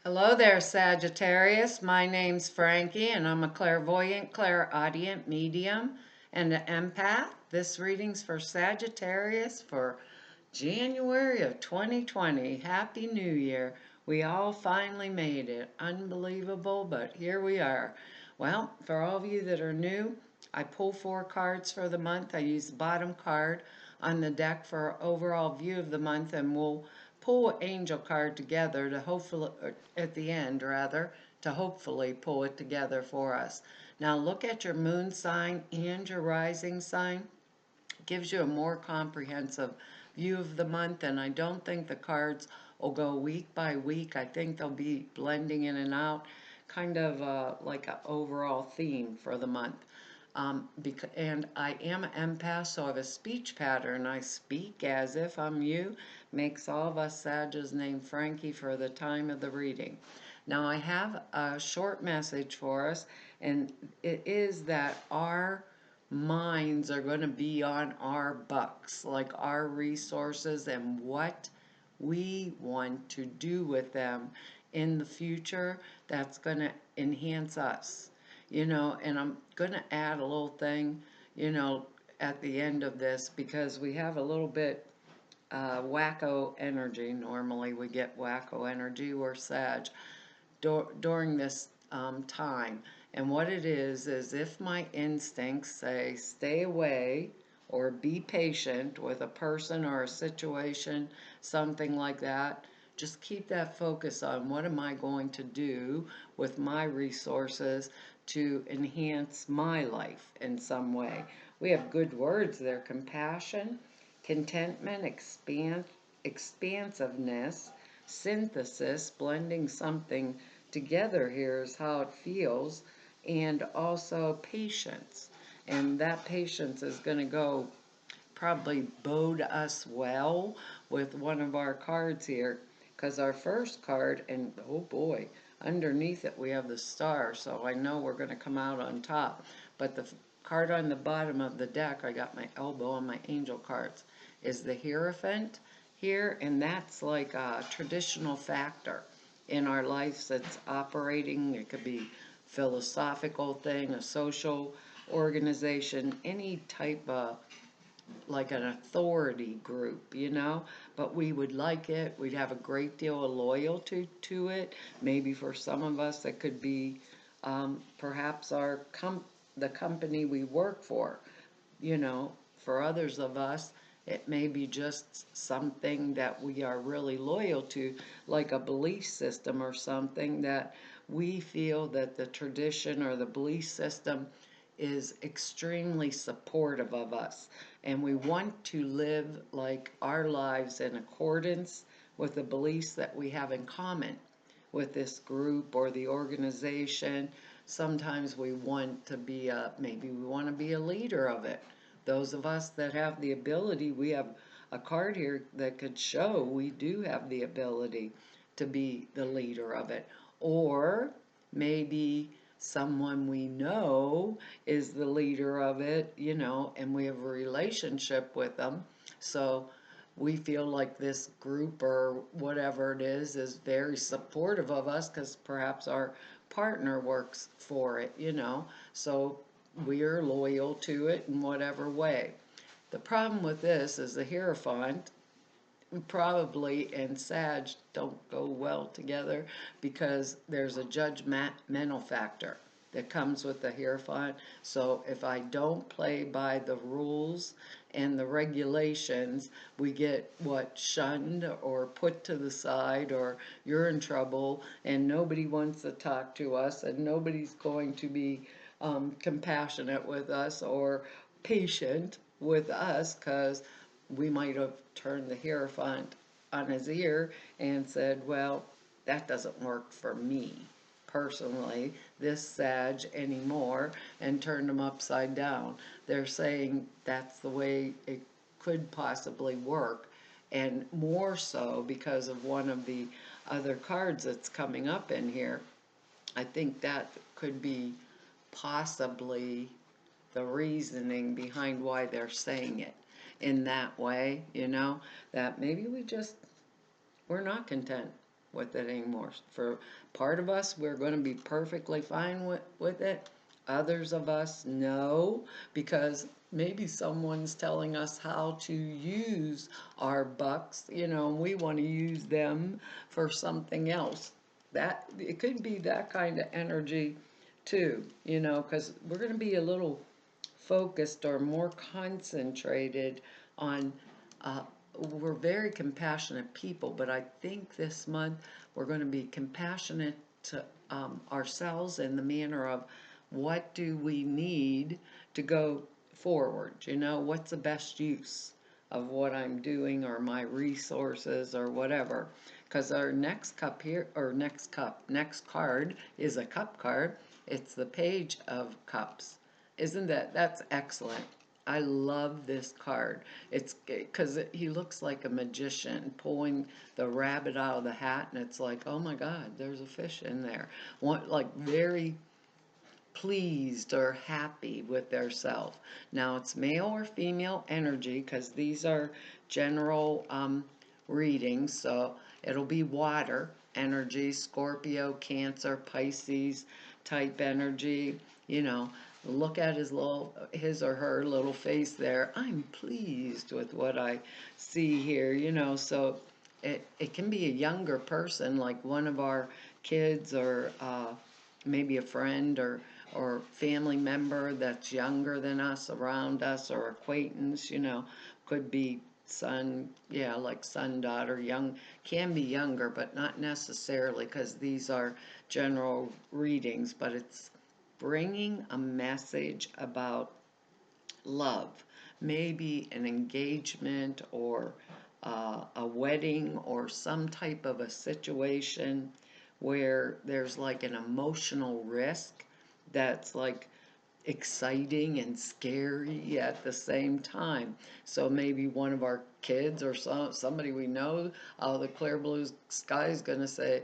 Hello there, Sagittarius. My name's Frankie, and I'm a clairvoyant, clairaudient medium, and an empath. This reading's for Sagittarius for January of 2020. Happy New Year. We all finally made it. Unbelievable, but here we are. Well, for all of you that are new, I pull 4 cards for the month. I use the bottom card on the deck for an overall view of the month, and we'll pull an angel card together to hopefully, or at the end rather, to hopefully pull it together for us. Now look at your moon sign and your rising sign. It gives you a more comprehensive view of the month, and I don't think the cards will go week by week. I think they'll be blending in and out, kind of like an overall theme for the month. And I am an empath, so I have a speech pattern. I speak as if I'm you. Makes all of us Sages named Frankie for the time of the reading. Now I have a short message for us, and it is that our minds are going to be on our bucks, like our resources and what we want to do with them in the future that's going to enhance us. And I'm going to add a little thing, you know, at the end of this because we have a little bit wacko energy. Normally we get wacko energy. We're Sag during this time. And what it is if my instincts say stay away or be patient with a person or a situation, something like that, just keep that focus on what am I going to do with my resources to enhance my life in some way. We have good words there: compassion, contentment, expansiveness, synthesis, blending something together here is how it feels, and also patience. And that patience is going to go probably bode us well with one of our cards here, because our first card, and oh boy, underneath it we have the star, so I know we're going to come out on top. But the card on the bottom of the deck, I got my elbow on my angel cards, is the Hierophant here, and that's like a traditional factor in our lives that's operating. It could be philosophical thing, a social organization, any type of like an authority group, but we would like it. We'd have a great deal of loyalty to it. Maybe for some of us, it could be perhaps the company we work for. For others of us, it may be just something that we are really loyal to, like a belief system or something that we feel that the tradition or the belief system is extremely supportive of us, and we want to live like our lives in accordance with the beliefs that we have in common with this group or the organization. Sometimes we want to be maybe we want to be a leader of it. Those of us that have the ability, we have a card here that could show we do have the ability to be the leader of it. Or maybe someone we know is the leader of it, and we have a relationship with them. So we feel like this group or whatever it is very supportive of us because perhaps our partner works for it. So we're loyal to it in whatever way. The problem with this is the Hierophant probably and Sag don't go well together because there's a judgmental factor that comes with the Hierophant. So if I don't play by the rules and the regulations, we get shunned or put to the side, or you're in trouble and nobody wants to talk to us and nobody's going to be compassionate with us or patient with us because we might have turned the Hierophant on his ear and said, well, that doesn't work for me personally, this Sag anymore, and turned him upside down. They're saying that's the way it could possibly work, and more so because of one of the other cards that's coming up in here. I think that could be possibly the reasoning behind why they're saying it in that way, that maybe we're not content. with it anymore. For part of us, we're going to be perfectly fine with it. Others of us, no, because maybe someone's telling us how to use our bucks, and we want to use them for something else. That it could be that kind of energy too, because we're going to be a little focused or more concentrated on, uh, we're very compassionate people, but I think this month we're going to be compassionate to ourselves in the manner of what do we need to go forward? What's the best use of what I'm doing or my resources or whatever? Because our next cup here, or next card is a cup card. It's the Page of Cups. Isn't that's excellent? I love this card. It's because he looks like a magician pulling the rabbit out of the hat, and it's like, oh my God, there's a fish in there. Like very pleased or happy with their self. Now it's male or female energy because these are general readings, so it'll be water energy, Scorpio, Cancer, Pisces type energy. Look at his or her little face there. I'm pleased with what I see here. So it can be a younger person, like one of our kids, or maybe a friend or family member that's younger than us, around us, or acquaintance. Could be son, yeah, like son, daughter, young, can be younger, but not necessarily, because these are general readings, but it's bringing a message about love, maybe an engagement or a wedding or some type of a situation where there's like an emotional risk that's like exciting and scary at the same time. So maybe one of our kids or somebody we know out of the clear blue sky is going to say,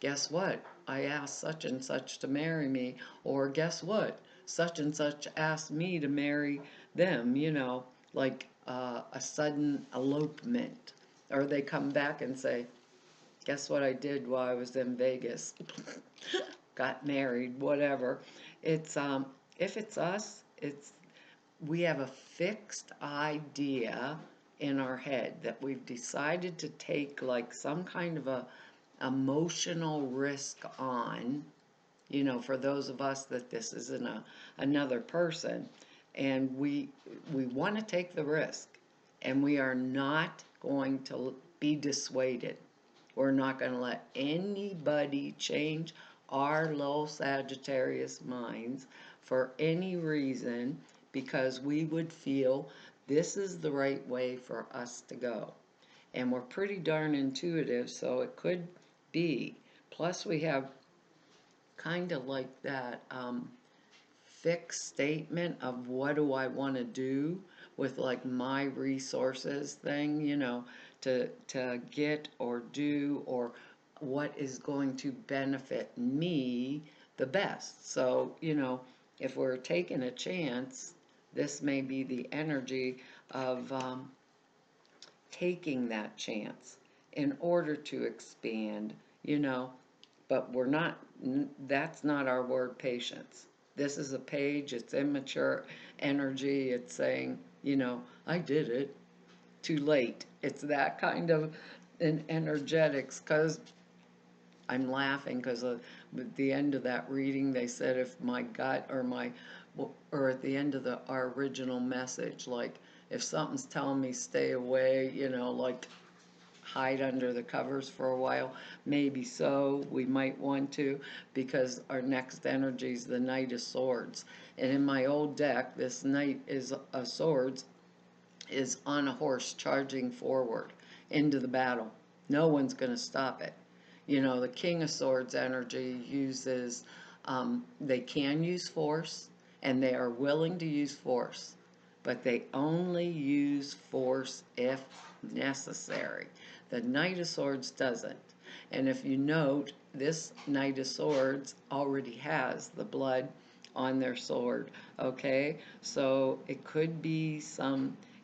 guess what? I asked such and such to marry me. Or guess what? Such and such asked me to marry them, like a sudden elopement. Or they come back and say, guess what I did while I was in Vegas? Got married, whatever. It's if it's us, it's we have a fixed idea in our head that we've decided to take like some kind of a emotional risk on, for those of us that this isn't another person, and we want to take the risk, and we are not going to be dissuaded. We're not going to let anybody change our little Sagittarius minds for any reason, because we would feel this is the right way for us to go. And we're pretty darn intuitive, so it could be. Plus, we have kind of like that fixed statement of what do I want to do with like my resources thing, to get or do, or what is going to benefit me the best. So, if we're taking a chance, this may be the energy of taking that chance in order to expand, but we're not, that's not our word patience. This is a page, it's immature energy, it's saying, I did it, too late. It's that kind of an energetics, because I'm laughing because at the end of that reading, they said if my gut or at the end of our original message, like if something's telling me stay away, like hide under the covers for a while, maybe so, we might want to, because our next energy is the Knight of Swords. And in my old deck, this Knight of Swords is on a horse charging forward into the battle. No one's going to stop it. The King of Swords energy uses, they can use force, and they are willing to use force, but they only use force if necessary. The Knight of Swords doesn't. And if you note, this Knight of Swords already has the blood on their sword, okay? So it could be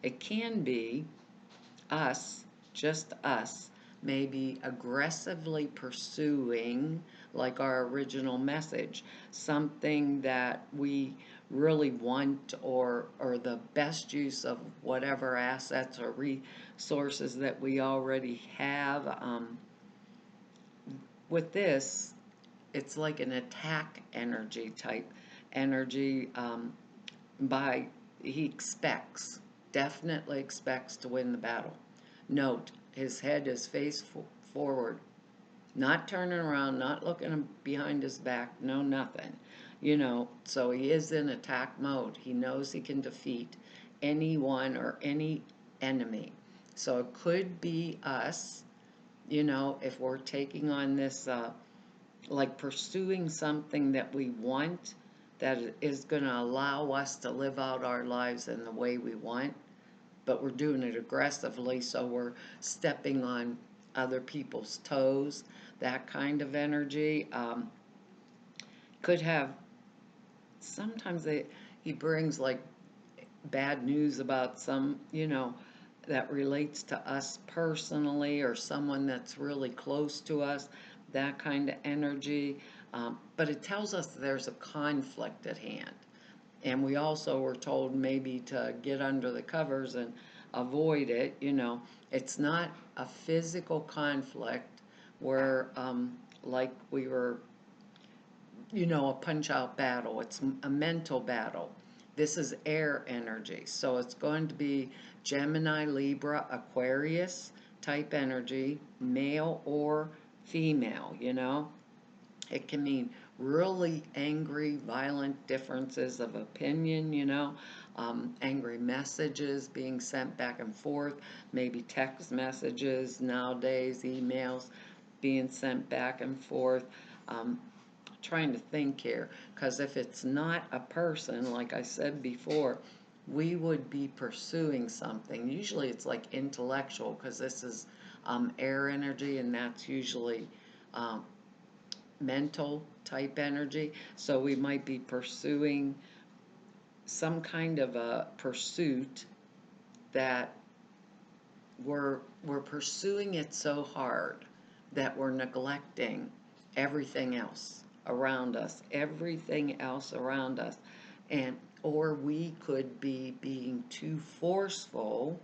it can be us, just us, maybe aggressively pursuing, like our original message, something that we really want, or the best use of whatever assets or resources that we already have. With this, it's like an attack energy type energy. By He expects, definitely expects to win the battle. Note, his head is face forward, not turning around, not looking behind his back, no nothing. So he is in attack mode. He knows he can defeat anyone or any enemy. So it could be us, if we're taking on this, like pursuing something that we want, that is going to allow us to live out our lives in the way we want, but we're doing it aggressively, so we're stepping on other people's toes. That kind of energy could have. Sometimes he brings like bad news about some, that relates to us personally, or someone that's really close to us, that kind of energy. But it tells us there's a conflict at hand. And we also were told maybe to get under the covers and avoid it. It's not a physical conflict where, like we were, a punch out battle. It's a mental battle. This is air energy. So it's going to be Gemini, Libra, Aquarius type energy, male or female. It can mean really angry, violent differences of opinion. Angry messages being sent back and forth, maybe text messages nowadays, emails being sent back and forth. Trying to think here, because if it's not a person, like I said before, we would be pursuing something. Usually it's like intellectual, because this is air energy, and that's usually um, mental type energy. So we might be pursuing some kind of a pursuit that we're pursuing it so hard that we're neglecting everything else around us, and or we could be being too forceful,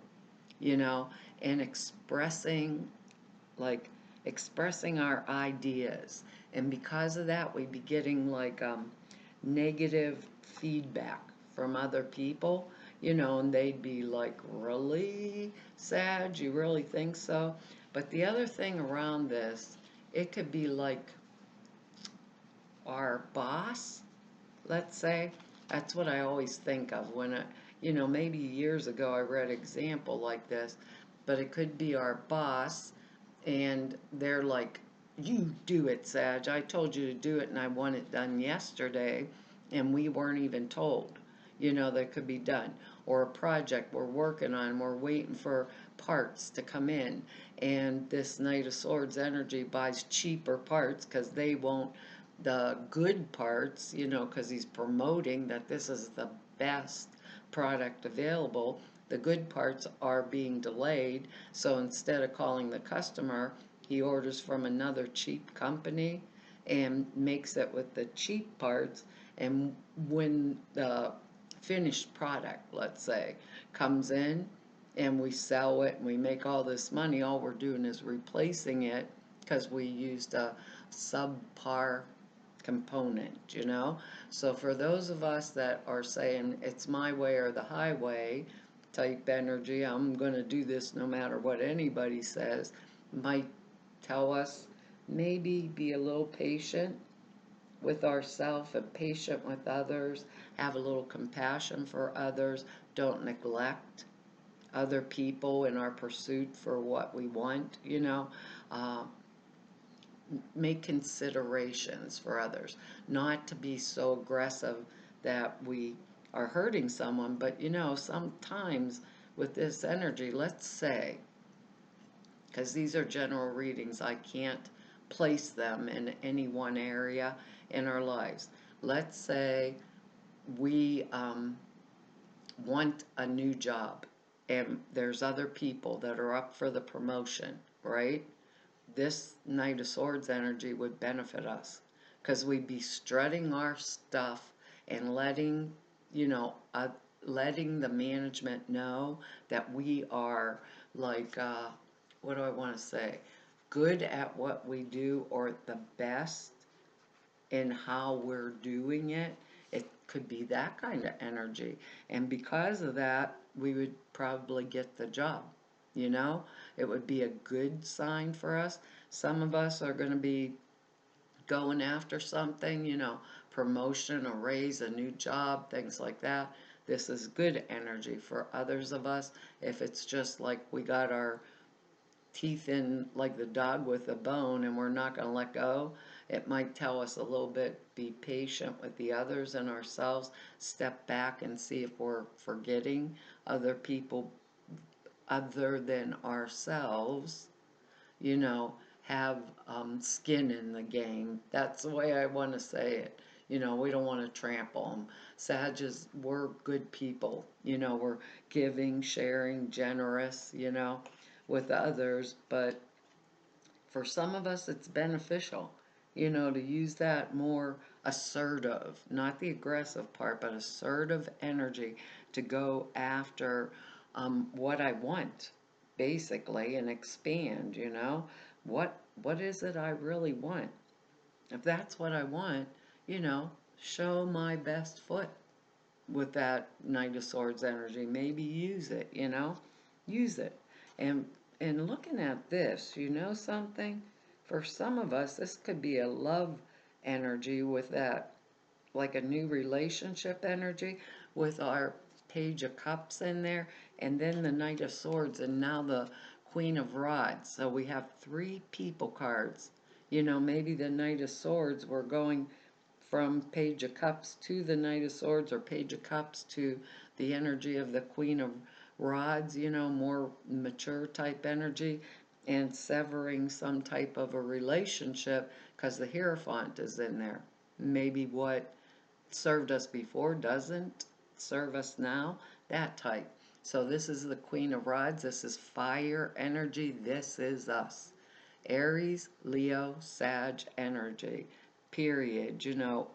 you know, and like expressing our ideas, and because of that we'd be getting like negative feedback from other people, and they'd be like, really, Sag, you really think so? But the other thing around this, it could be like our boss, let's say. That's what I always think of when maybe years ago I read an example like this, but it could be our boss, and they're like, you do it, Sag. I told you to do it, and I want it done yesterday, and we weren't even told, that could be done. Or a project we're working on, we're waiting for parts to come in, and this Knight of Swords energy buys cheaper parts because they won't, the good parts, because he's promoting that this is the best product available. The good parts are being delayed, so instead of calling the customer, he orders from another cheap company and makes it with the cheap parts. And when the finished product, let's say, comes in and we sell it and we make all this money, all we're doing is replacing it because we used a subpar component. So for those of us that are saying it's my way or the highway type energy, I'm going to do this no matter what anybody says, might tell us maybe be a little patient with ourselves and patient with others, have a little compassion for others, don't neglect other people in our pursuit for what we want. Uh, make considerations for others, not to be so aggressive that we are hurting someone. But sometimes with this energy, let's say, because these are general readings, I can't place them in any one area in our lives. Let's say we want a new job, and there's other people that are up for the promotion, right? this Knight of Swords energy would benefit us because we'd be strutting our stuff and letting, you know, letting the management know that we are like, what do I want to say? Good at what we do or the best in how we're doing it. It could be that kind of energy. And because of that, we would probably get the job. You know, it would be a good sign for us. Some of us are going to be going after something, you know, promotion, a raise, a new job, things like that. This is good energy for others of us. If it's just like we got our teeth in like the dog with a bone and we're not going to let go, it might tell us a little bit, be patient with the others and ourselves, step back and see if we're forgetting other people other than ourselves, you know, have skin in the game. That's the way I want to say it. You know, we don't want to trample them. Sages, we're good people. You know, we're giving, sharing, generous, you know, with others. But for some of us, it's beneficial, you know, to use that more assertive, not the aggressive part, but assertive energy to go after what I want, basically, and expand, you know. What is it I really want? If that's what I want, you know, show my best foot with that Knight of Swords energy. Maybe use it, you know, use it. And and looking at this, you know something? For some of us, this could be a love energy with that, like a new relationship energy with our Page of Cups in there, and then the Knight of Swords, and now the Queen of Rods. So we have three people cards. You know, maybe the Knight of Swords, we're going from Page of Cups to the Knight of Swords, or Page of Cups to the energy of the Queen of Rods, you know, more mature type energy, and severing some type of a relationship because the Hierophant is in there. Maybe what served us before doesn't serve us now, that type. So this is the Queen of Rods. This is fire energy. This is us. Aries, Leo, Sag energy, period, you know,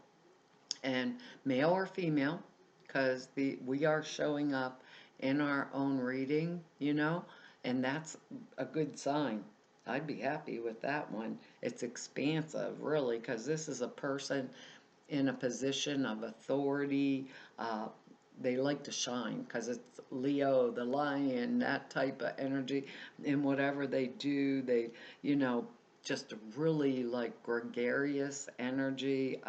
and male or female, because we are showing up in our own reading, you know, and that's a good sign. I'd be happy with that one. It's expansive, really, because this is a person in a position of authority. Uh, they like to shine because it's Leo, the lion, that type of energy. And whatever they do, they, you know, just really like gregarious energy,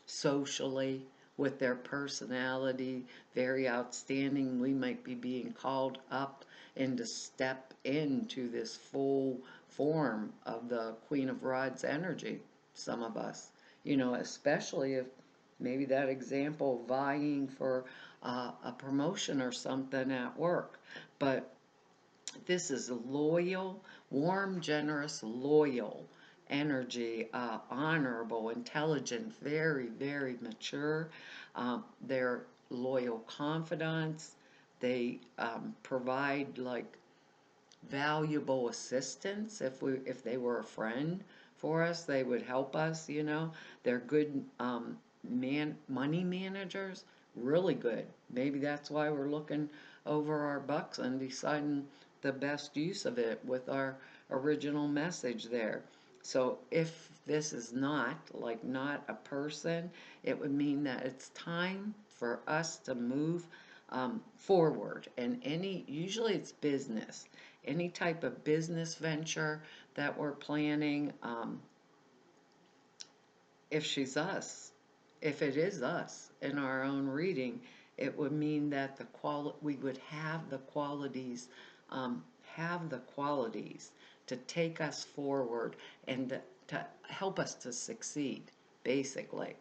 socially, with their personality, very outstanding. We might be being called up and to step into this full form of the Queen of Rods energy, some of us, you know, especially if maybe that example vying for a promotion or something at work. But this is loyal, warm, generous, loyal energy, honorable, intelligent, very, very mature. They're loyal confidants. They provide like valuable assistance. If they were a friend for us, they would help us. You know, they're good money managers, really good. Maybe that's why we're looking over our bucks and deciding the best use of it with our original message there. So if this is not a person, it would mean that it's time for us to move forward. And usually it's business, any type of business venture that we're planning. If she's us, if it is us in our own reading, it would mean that we would have the qualities to take us forward and to help us to succeed, basically.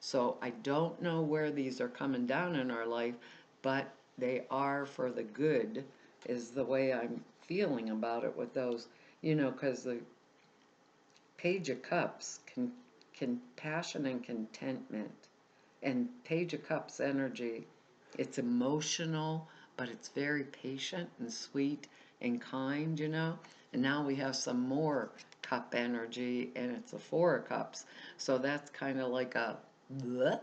So I don't know where these are coming down in our life, but they are for the good, is the way I'm feeling about it with those, you know, because the Page of Cups compassion and contentment, and Page of Cups energy, it's emotional, but it's very patient and sweet and kind, you know. And now we have some more cup energy, and it's a Four of Cups. So that's kind of like a bleh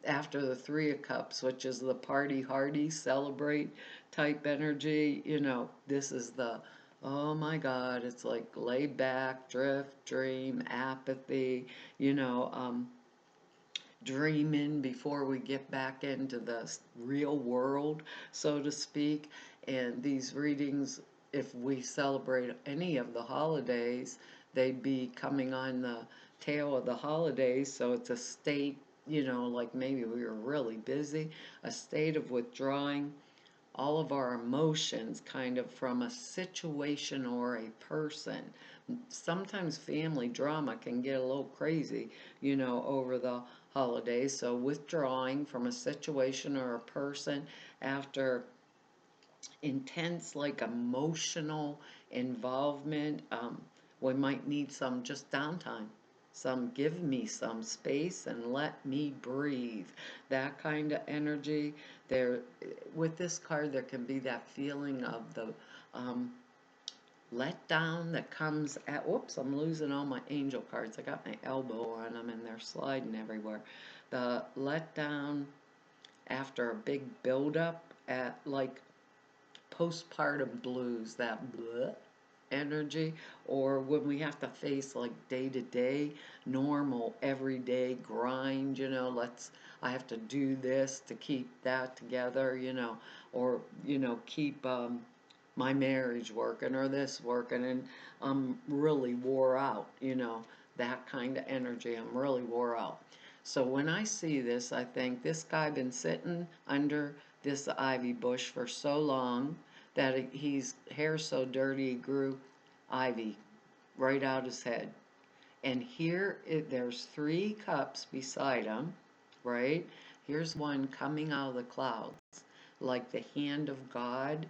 after the Three of Cups, which is the party hardy, celebrate type energy. This is the, oh my God, it's like laid back, drift, dream, apathy, you know, um, dreaming before we get back into the real world, so to speak. And these readings, if we celebrate any of the holidays, they'd be coming on the tail of the holidays. So it's a state, like maybe we were really busy, a state of withdrawing all of our emotions kind of from a situation or a person. Sometimes family drama can get a little crazy, over the holidays. So withdrawing from a situation or a person after intense, like emotional involvement, we might need some just downtime. Some give me some space and let me breathe. That kind of energy. There, with this card, there can be that feeling of the um, letdown that comes at. Whoops, I'm losing all my angel cards. I got my elbow on them and they're sliding everywhere. The letdown after a big buildup at like postpartum blues, that bleh energy, or when we have to face like day to day, normal, everyday grind, I have to do this to keep that together, or, keep my marriage working or this working, and I'm really wore out, that kind of energy. I'm really wore out. So when I see this, I think this guy been sitting under this ivy bush for so long that he's hair so dirty he grew ivy right out his head. And here there's three cups beside him, right? Here's one coming out of the clouds, like the hand of God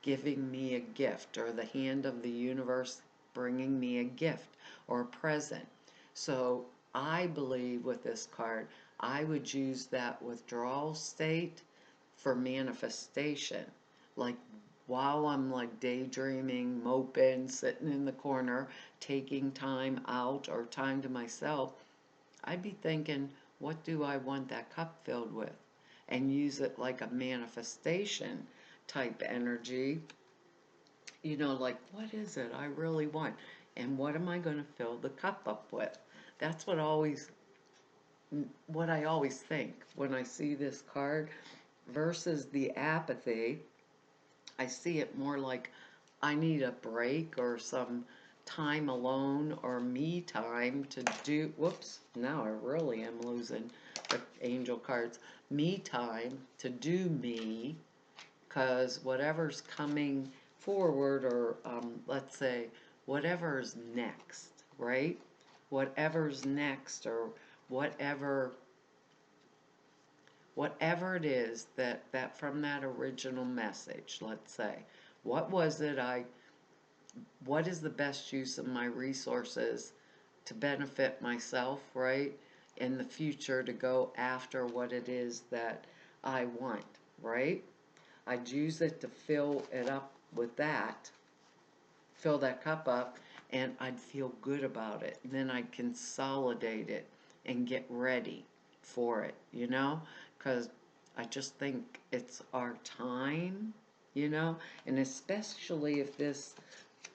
giving me a gift, or the hand of the universe bringing me a gift or a present. So I believe with this card, I would use that withdrawal state for manifestation. Like while I'm like daydreaming, moping, sitting in the corner, taking time out or time to myself, I'd be thinking, what do I want that cup filled with? And use it like a manifestation type energy. Like, what is it I really want? And what am I going to fill the cup up with? That's what I always think when I see this card versus the apathy. I see it more like I need a break or some time alone or me time to do. Whoops, now I really am losing the angel cards. Me time to do me, because whatever's coming forward, or let's say whatever's next, right? Whatever's next, or whatever whatever it is that from that original message, let's say, what was it what is the best use of my resources to benefit myself, right, in the future, to go after what it is that I want, right? I'd use it to fill it up with that, fill that cup up, and I'd feel good about it. And then I'd consolidate it and get ready for it, because I just think it's our time, and especially if this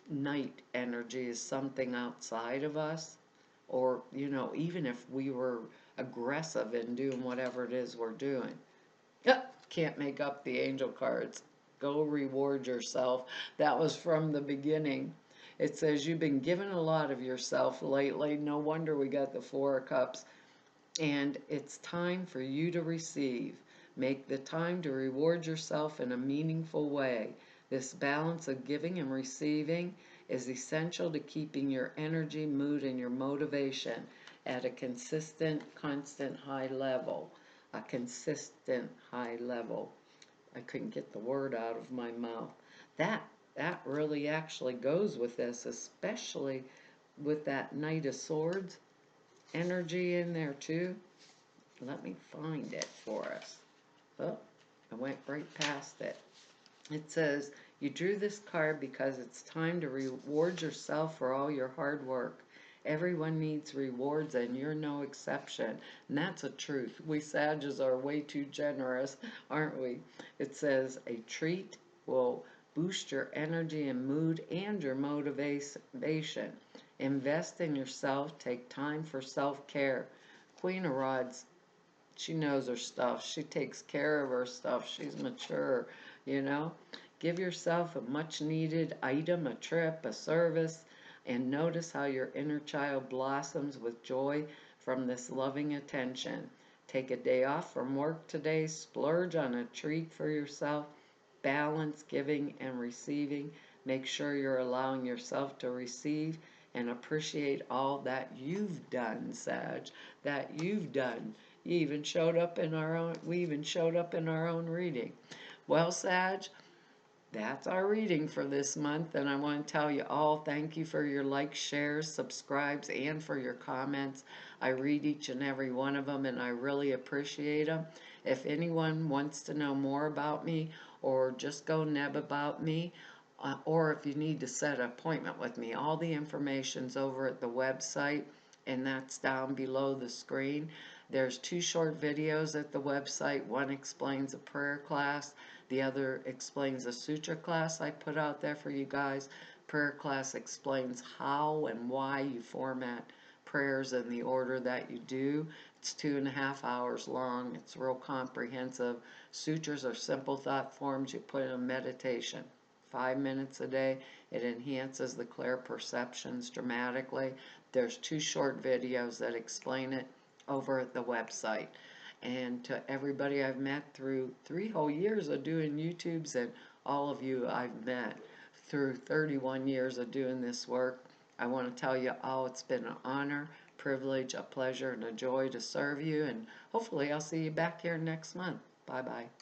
night energy is something outside of us, or, even if we were aggressive in doing whatever it is we're doing. Yep, can't make up the angel cards. Go reward yourself. That was from the beginning. It says you've been given a lot of yourself lately. No wonder we got the Four of Cups. And it's time for you to receive. Make the time to reward yourself in a meaningful way. This balance of giving and receiving is essential to keeping your energy, mood, and your motivation at a consistent, constant high level. A consistent high level. I couldn't get the word out of my mouth. That that really actually goes with this, especially with that Knight of Swords energy in there too. Let me find it for us. Oh, I went right past it. It says, You drew this card because it's time to reward yourself for all your hard work. Everyone needs rewards and you're no exception. And that's a truth. We Sages are way too generous, aren't we? It says a treat will boost your energy and mood and your motivation. Invest in yourself. Take time for self-care. Queen of Rods, she knows her stuff. She takes care of her stuff. She's mature, you know. Give yourself a much needed item, a trip, a service, and notice how your inner child blossoms with joy from this loving attention. Take a day off from work today, splurge on a treat for yourself, balance giving and receiving. Make sure you're allowing yourself to receive and appreciate all that you've done, Sag, that you've done. You even showed up in our own, we even showed up in our own reading. Well, Sag, that's our reading for this month, and I want to tell you all thank you for your likes, shares, subscribes, and for your comments. I read each and every one of them, and I really appreciate them. If anyone wants to know more about me, or just go neb about me, or if you need to set an appointment with me, all the information's over at the website, and that's down below the screen. There's 2 short videos at the website. One explains a prayer class, the other explains a sutra class I put out there for you guys. Prayer class explains how and why you format prayers in the order that you do. It's 2.5 hours long. It's real comprehensive. Sutras are simple thought forms you put in a meditation. 5 minutes a day. It enhances the clear perceptions dramatically. There's 2 short videos that explain it over at the website. And to everybody I've met through 3 whole years of doing YouTubes, and all of you I've met through 31 years of doing this work, I want to tell you all it's been an honor, privilege, a pleasure, and a joy to serve you. And hopefully I'll see you back here next month. Bye-bye.